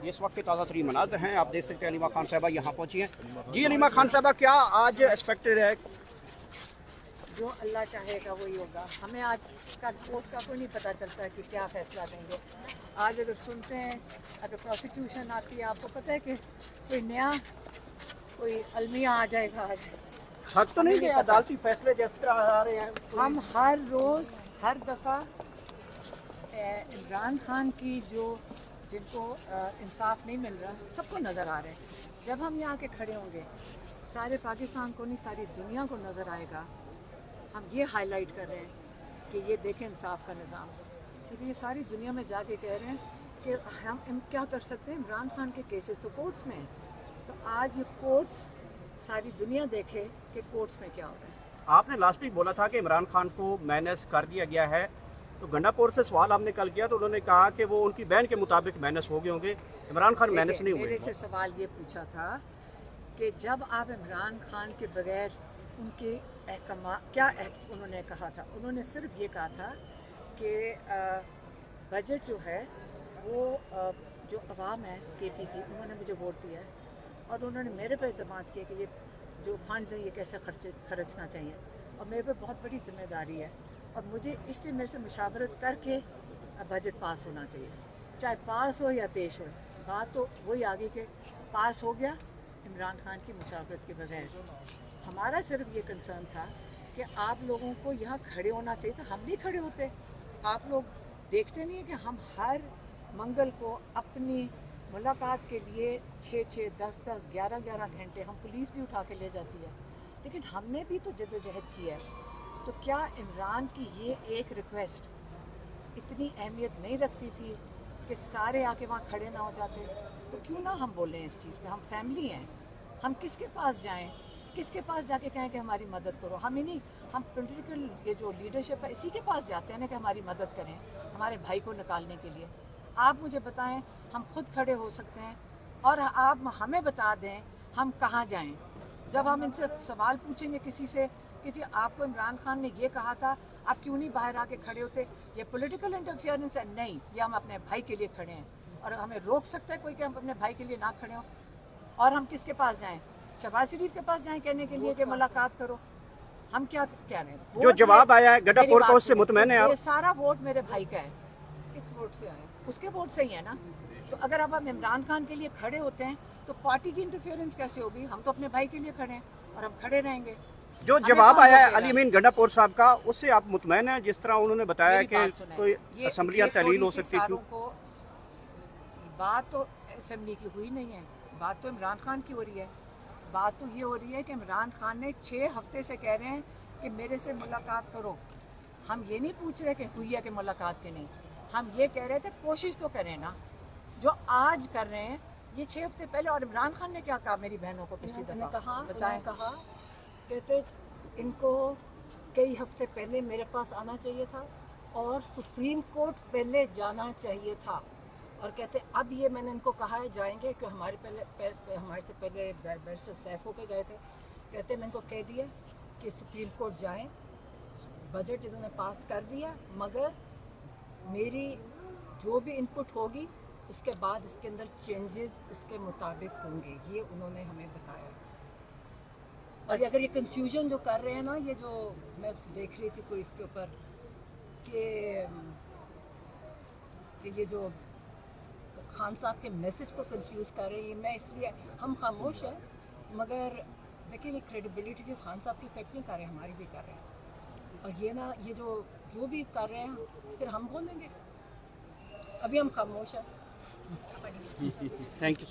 इस वक्त के ताज़ा तरीन मनाज़र हैं, आप देख सकते हैं अलीमा खान साहबा यहाँ पहुँची हैं। जी अलीमा खान साहबा, क्या आज एक्सपेक्टेड है? जो अल्लाह चाहेगा वही होगा। हमें आज का कोर्ट का कोई नहीं पता चलता कि क्या फैसला देंगे। आज अगर सुनते हैं, अगर प्रोसिक्यूशन आती है, आपको पता है कि कोई नया कोई अलमिया आ जाएगा आज। हक तो नहीं कि अदालती फैसले जिस तरह आ रहे हैं, हम हर रोज़ हर दफ़ा इमरान खान की जिनको इंसाफ नहीं मिल रहा, सबको नज़र आ रहे हैं। जब हम यहाँ के खड़े होंगे, सारे पाकिस्तान को नहीं, सारी दुनिया को नज़र आएगा। हम ये हाईलाइट कर रहे हैं कि ये देखें इंसाफ का निज़ाम, क्योंकि ये सारी दुनिया में जाके कह रहे हैं कि हम क्या कर सकते हैं। इमरान खान के केसेस तो कोर्ट्स में हैं, तो आज ये कोर्ट्स सारी दुनिया देखे कि कोर्ट्स में क्या हो रहा है। आपने लास्ट वीक बोला था कि इमरान खान को मैनेज कर दिया गया है, तो गंडापुर से सवाल हमने कल किया तो उन्होंने कहा कि वो उनकी बहन के मुताबिक मैनेज हो गए होंगे, इमरान खान मैनेज नहीं हुए। मेरे से सवाल ये पूछा था कि जब आप इमरान खान के बगैर उनके क्या उन्होंने कहा था, उन्होंने सिर्फ ये कहा था कि बजट जो है वो जो अवाम है केपी की, उन्होंने मुझे वोट दिया है और उन्होंने मेरे पर एतमाद किया कि ये जो फंड्स हैं ये कैसे खर्चना चाहिए, और मेरे पे बहुत बड़ी जिम्मेदारी है और मुझे इसलिए मेरे से मुशावरत करके बजट पास होना चाहिए। चाहे पास हो या पेश हो, बात तो वही आगे के पास हो गया इमरान खान की मुशावरत के बगैर। हमारा सिर्फ ये कंसर्न था कि आप लोगों को यहाँ खड़े होना चाहिए था, हम भी खड़े होते। आप लोग देखते नहीं हैं कि हम हर मंगल को अपनी मुलाकात के लिए 6-6, 10-10, 11-11 घंटे हम पुलिस भी उठा के ले जाती है, लेकिन हमने भी तो जद्दोजहद की है। तो क्या इमरान की ये एक रिक्वेस्ट इतनी अहमियत नहीं रखती थी कि सारे आके वहाँ खड़े ना हो जाते? तो क्यों ना हम बोलें इस चीज़ पे। हम फैमिली हैं, हम किसके पास जाएं, किसके पास जाके कहें कि हमारी मदद करो? हम ही नहीं, हम पॉलिटिकल ये जो लीडरशिप है इसी के पास जाते हैं ना कि हमारी मदद करें हमारे भाई को निकालने के लिए। आप मुझे बताएं, हम खुद खड़े हो सकते हैं और आप हमें बता दें हम कहाँ जाएं। जब हम इनसे सवाल पूछेंगे किसी से कि जी आपको इमरान खान ने ये कहा था, आप क्यों नहीं बाहर आके खड़े होते, ये पॉलिटिकल इंटरफेरेंस है? नहीं, ये हम अपने भाई के लिए खड़े हैं और हमें रोक सकता है कोई कि हम अपने भाई के लिए ना खड़े हों? और हम किसके पास जाएं? शहबाज शरीफ के पास जाएं कहने के लिए कि मुलाकात करो? हम क्या कह रहे हैं? जो जवाब आया है गंडापुर का, उससे मुतमैन है आप? ये सारा वोट मेरे भाई का है। किस वोट से आया? उसके वोट से ही है ना। तो अगर अब हम इमरान खान के लिए खड़े होते हैं तो पार्टी की इंटरफेरेंस कैसे होगी? हम तो अपने भाई के लिए खड़े हैं और हम खड़े रहेंगे। जो जवाब आया है अली अमीन गंडापुर साहब का, उससे आप मुतमैन हैं? जिस तरह उन्होंने बताया कि कोई असेंबलियां तहलील हो सकती थी। बात तो असेंबली की हुई नहीं है, बात तो इमरान खान की हो रही है। बात तो ये हो रही है कि इमरान खान ने 6 हफ्ते से कह रहे हैं कि मेरे से मुलाकात करो। हम ये नहीं पूछ रहे कि हुई है कि मुलाकात के नहीं, हम ये कह रहे थे कोशिश तो करें ना। जो आज कर रहे हैं ये 6 हफ्ते पहले। और इमरान खान ने क्या कहा मेरी बहनों को पिछली दफा? बताएं। कहा कहते इनको कई हफ्ते पहले मेरे पास आना चाहिए था और सुप्रीम कोर्ट पहले जाना चाहिए था, और कहते अब ये मैंने इनको कहा है जाएंगे कि हमारे से पहले बैरिस्टर सैफ होके गए थे। कहते मैं इनको कह दिया कि सुप्रीम कोर्ट जाएं, बजट इन्होंने पास कर दिया, मगर मेरी जो भी इनपुट होगी उसके बाद इसके अंदर चेंजेस उसके मुताबिक होंगे, ये उन्होंने हमें बताया। और अगर ये कंफ्यूजन जो कर रहे हैं ना, ये जो मैं देख रही थी कोई इसके ऊपर कि ये जो खान साहब के मैसेज को कंफ्यूज कर रहे हैं, मैं इसलिए हम खामोश हैं, मगर देखिए ये क्रेडिबिलिटी से खान साहब की इफेक्ट नहीं कर रहे हैं, हमारी भी कर रहे हैं। और ये ना ये जो भी कर रहे हैं फिर हम बोलेंगे, अभी हम खामोश हैं। Thank you.